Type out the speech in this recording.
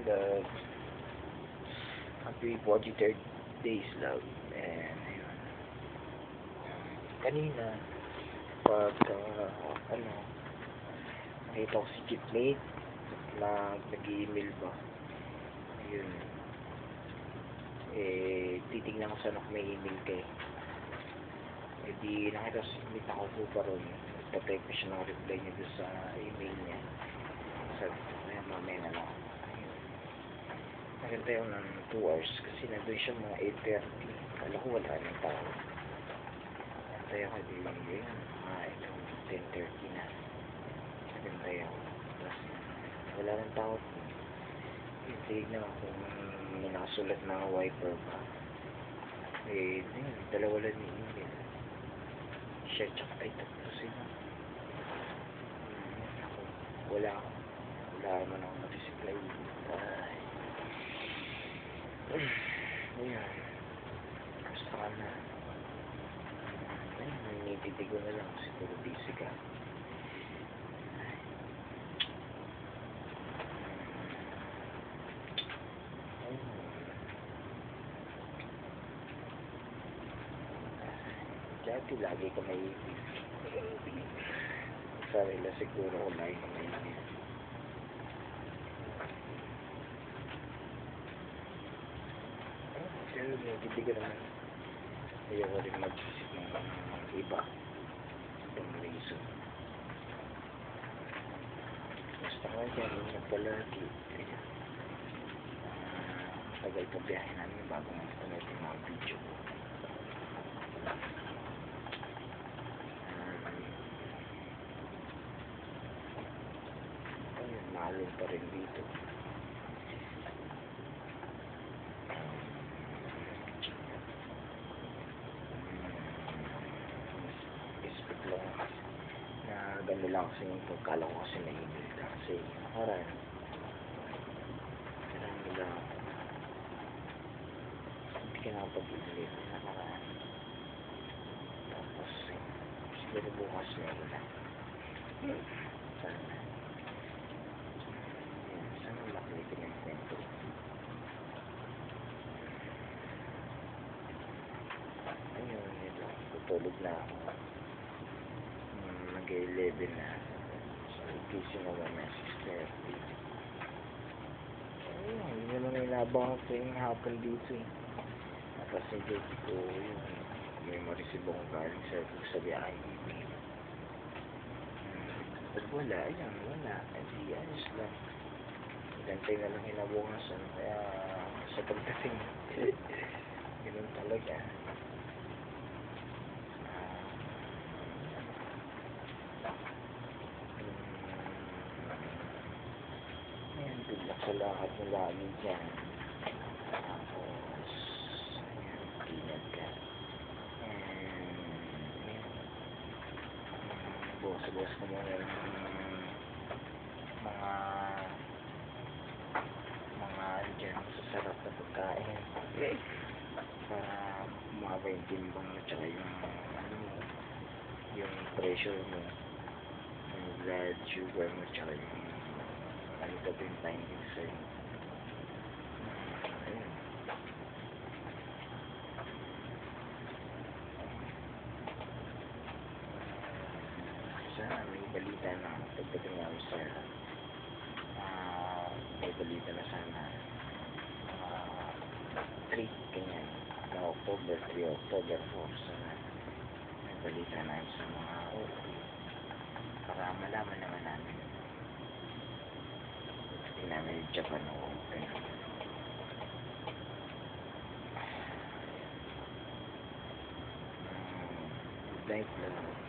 love. Happy 43rd days, love. And, ayun. Kanina, pag, nakita ko si Chipmate, nag-email ba? Ayun. Titignan ko sana kung may email kayo. Di nakita ko si Chipmate, nakaupo pa ron. Nagtatay pa siya ng reply niya doon sa email niya. Sabi ko, kaya mamaya na lang. Nagantay ako ng 2 hours kasi nandun siya mga 8:30. Kala ko wala ng tao. Nagantay ako din yun. Ito, 10:30 na. Nagantay ako. Tapos, wala ng tao. Tignan ako kung may nakasulat na wiper ba. Dalawa lang ni email. Siya tsaka ay tatlo sila. Wala naman ako mag-reply. Ayan. Basta ka na. Nititig ko na lang. Siguro busy ka. Dati lagi ka may sarili siguro kung lagi ka may pero nagtitigan naman. Ayaw ko rin mag-isip ng iba. Itong reason. Basta ka dyan, ingat palagi. Tagal pa biyahe namin bago magpunod yung mga video ko. Ayun, mahalin pa rin dito. Ganda lang kasi yung pagkala ko kasi na-email ka kasi nakaraan marami lang hindi ka nakapag-email nakaraan tapos siguro bukas meron na sana makulitin yung kwento ayun ito tutulog na ako mag-11 na. So, gising naman na 6:30. Ayun, hindi naman inabang ko yung hapon dito eh. Tapos hindi ko yung may ma-receive akong galing sa biyahe. Pag wala, ayan, wala. Hindi, ayos lang. Gantay na lang hinabukasan. Kaya, sa pagdating, ganun talaga. Good luck sa lahat ng lagi dyan. Tapos, ayan, ingat ka. And, bukas ko muna ng mga dyan masasarap na pagkain. Para bumaba yung timbang mo tsaka yung pressure mo, yung blood sugar mo tsaka yung ito din findings sa'yo. Ayun. Sana may balita na pagdating namin sa may balita na sana 3 ganyan na October 3, October 4 sana may balita na sa mga para malaman naman namin namin yung Japan Open. Good night lang.